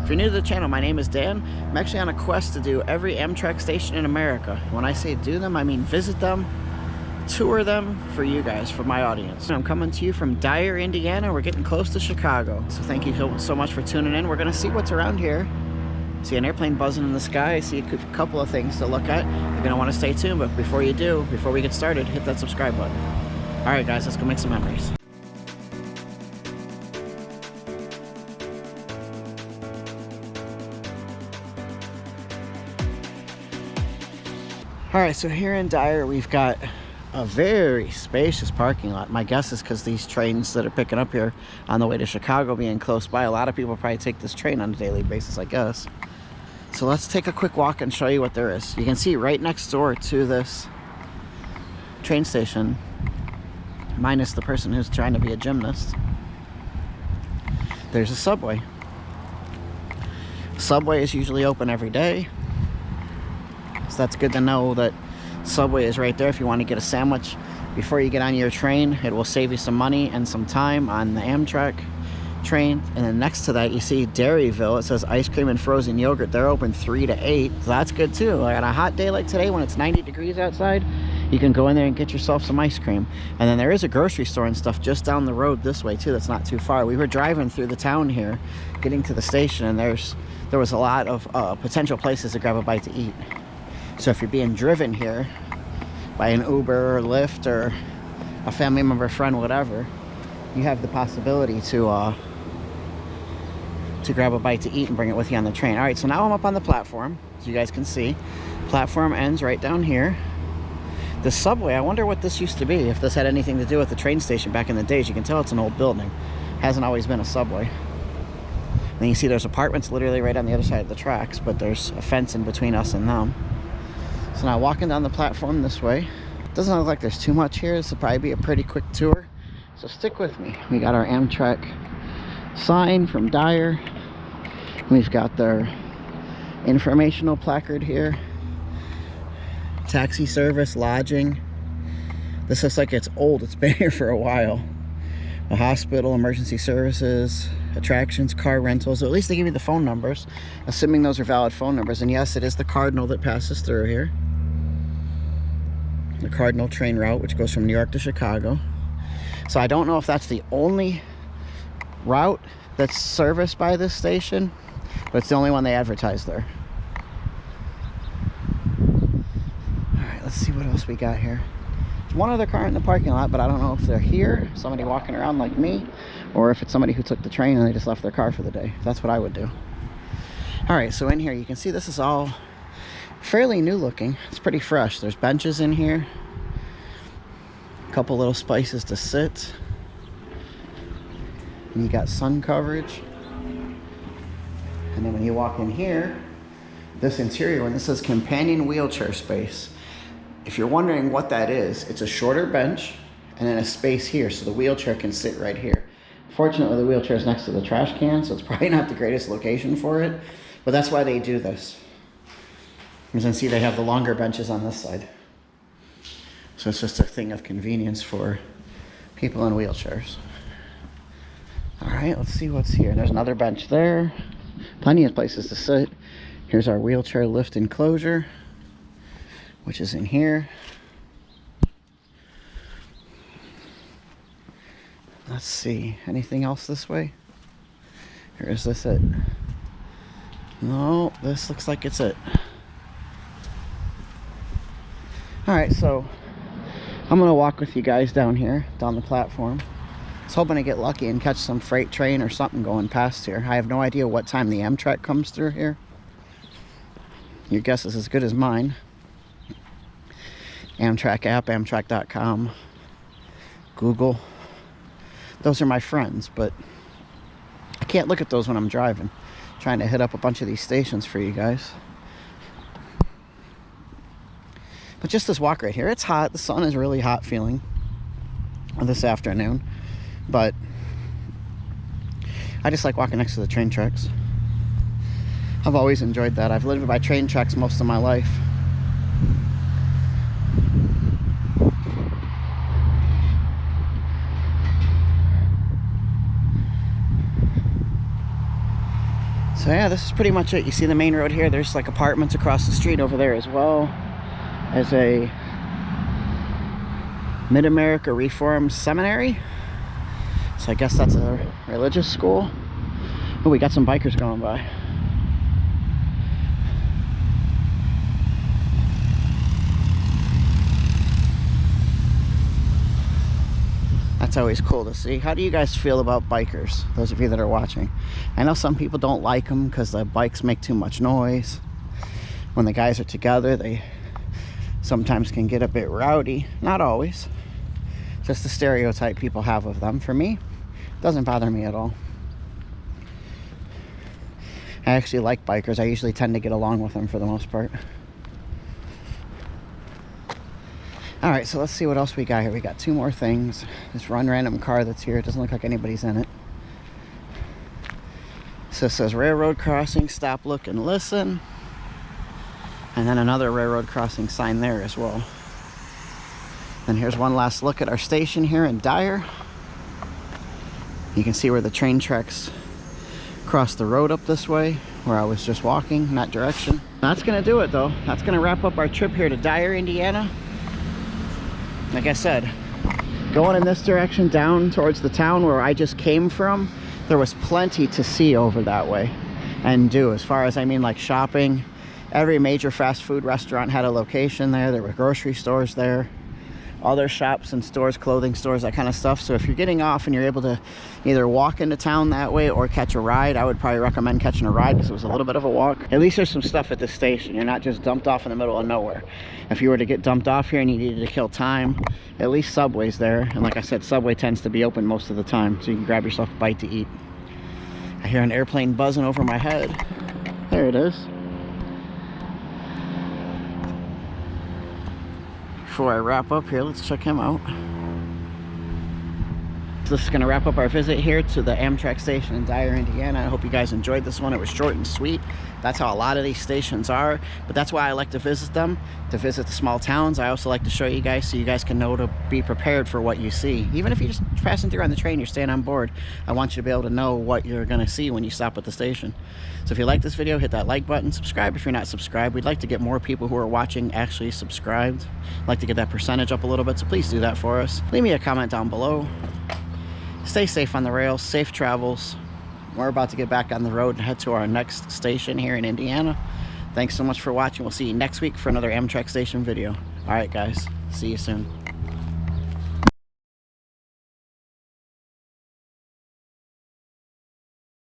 If you're new to the channel, my name is Dan. I'm actually on a quest to do every Amtrak station in America. When I say do them, I mean visit them, tour them for you guys, for my audience. I'm coming to you from Dyer, Indiana. We're getting close to Chicago. So thank you so much for tuning in. We're gonna see what's around here. See an airplane buzzing in the sky. I see a couple of things to look at. You're gonna wanna stay tuned, but before you do, before we get started, hit that subscribe button. All right, guys, let's go make some memories. All right, so here in Dyer, we've got a very spacious parking lot. My guess is because these trains that are picking up here on the way to Chicago being close by, a lot of people probably take this train on a daily basis, I guess. So let's take a quick walk and show you what there is. You can see right next door to this train station, minus the person who's trying to be a gymnast, there's a Subway. Subway is usually open every day. So that's good to know that Subway is right there if you want to get a sandwich before you get on your train. It will save you some money and some time on the Amtrak train. And then next to that, you see Dairyville. It says ice cream and frozen yogurt. They're open 3 to 8. So that's good too. Like on a hot day like today when it's 90 degrees outside, you can go in there and get yourself some ice cream. And then there is a grocery store and stuff just down the road this way too. That's not too far. We were driving through the town here, getting to the station, and there was a lot of potential places to grab a bite to eat. So if you're being driven here by an Uber or Lyft or a family member, friend, whatever, you have the possibility to grab a bite to eat and bring it with you on the train. All right, so now I'm up on the platform, as you guys can see. Platform ends right down here. The Subway, I wonder what this used to be, if this had anything to do with the train station back in the days. You can tell it's an old building. Hasn't always been a Subway. Then you see there's apartments literally right on the other side of the tracks, but there's a fence in between us and them. So now walking down the platform this way, doesn't look like there's too much here. This will probably be a pretty quick tour, so stick with me. We got our Amtrak sign from Dyer. We've got their informational placard here. Taxi service, lodging. This looks like it's old. It's been here for a while. The hospital, emergency services, attractions, car rentals. At least they give you the phone numbers, assuming those are valid phone numbers. And yes, it is the Cardinal that passes through here. The Cardinal train route, which goes from New York to Chicago. So I don't know if that's the only route that's serviced by this station, but it's the only one they advertise there. All right, let's see what else we got here. There's one other car in the parking lot, but I don't know if they're here, somebody walking around like me, or if it's somebody who took the train and they just left their car for the day. That's what I would do. All right, so in here you can see this is all fairly new looking. It's pretty fresh. There's benches in here, a couple little spaces to sit, and you got sun coverage. And then when you walk in here, this interior one, this says companion wheelchair space. If you're wondering what that is, it's a shorter bench and then a space here so the wheelchair can sit right here. Fortunately, the wheelchair is next to the trash can, so it's probably not the greatest location for it, but that's why they do this. As you can see, they have the longer benches on this side. So it's just a thing of convenience for people in wheelchairs. All right, let's see what's here. There's another bench there. Plenty of places to sit. Here's our wheelchair lift enclosure, which is in here. Let's see, anything else this way? Or is this it? No, this looks like it's it. All right, so I'm gonna walk with you guys down here, down the platform. I was hoping to get lucky and catch some freight train or something going past here. I have no idea what time the Amtrak comes through here. Your guess is as good as mine. Amtrak app, Amtrak.com, Google. Those are my friends, but I can't look at those when I'm driving. I'm trying to hit up a bunch of these stations for you guys. But just this walk right here, it's hot. The sun is really hot feeling this afternoon, but I just like walking next to the train tracks. I've always enjoyed that. I've lived by train tracks most of my life. So yeah, this is pretty much it. You see the main road here. There's like apartments across the street over there as well as a Mid-America Reformed Seminary. So I guess that's a religious school. Oh, we got some bikers going by. That's always cool to see. How do you guys feel about bikers, those of you that are watching? I know some people don't like them because the bikes make too much noise. When the guys are together, they sometimes can get a bit rowdy. Not always. Just the stereotype people have of them. For me, it doesn't bother me at all. I actually like bikers. I usually tend to get along with them for the most part. Alright, so let's see what else we got here. We got two more things. This random car that's here. It doesn't look like anybody's in it. So it says railroad crossing, stop, look, and listen. And then another railroad crossing sign there as well. And here's one last look at our station here in Dyer. You can see where the train tracks cross the road up this way, where I was just walking in that direction. That's gonna do it though. That's gonna wrap up our trip here to Dyer, Indiana. Like I said, going in this direction down towards the town where I just came from, there was plenty to see over that way and do, as far as I mean, like shopping. Every major fast food restaurant had a location there. There were grocery stores there, other shops and stores, clothing stores, that kind of stuff. So if you're getting off and you're able to either walk into town that way or catch a ride, I would probably recommend catching a ride because it was a little bit of a walk. At least there's some stuff at the station. You're not just dumped off in the middle of nowhere. If you were to get dumped off here and you needed to kill time, at least Subway's there. And like I said, Subway tends to be open most of the time, so you can grab yourself a bite to eat. I hear an airplane buzzing over my head. There it is. Before I wrap up here, let's check him out. So this is going to wrap up our visit here to the Amtrak station in Dyer, Indiana. I hope you guys enjoyed this one. It was short and sweet. That's how a lot of these stations are, but that's why I like to visit them, to visit the small towns. I also like to show you guys so you guys can know to be prepared for what you see. Even if you're just passing through on the train, you're staying on board, I want you to be able to know what you're going to see when you stop at the station. So if you like this video, hit that like button, subscribe if you're not subscribed. We'd like to get more people who are watching actually subscribed. I'd like to get that percentage up a little bit, so please do that for us. Leave me a comment down below. Stay safe on the rails, safe travels. We're about to get back on the road and head to our next station here in Indiana. Thanks so much for watching. We'll see you next week for another Amtrak station video. All right, guys. See you soon.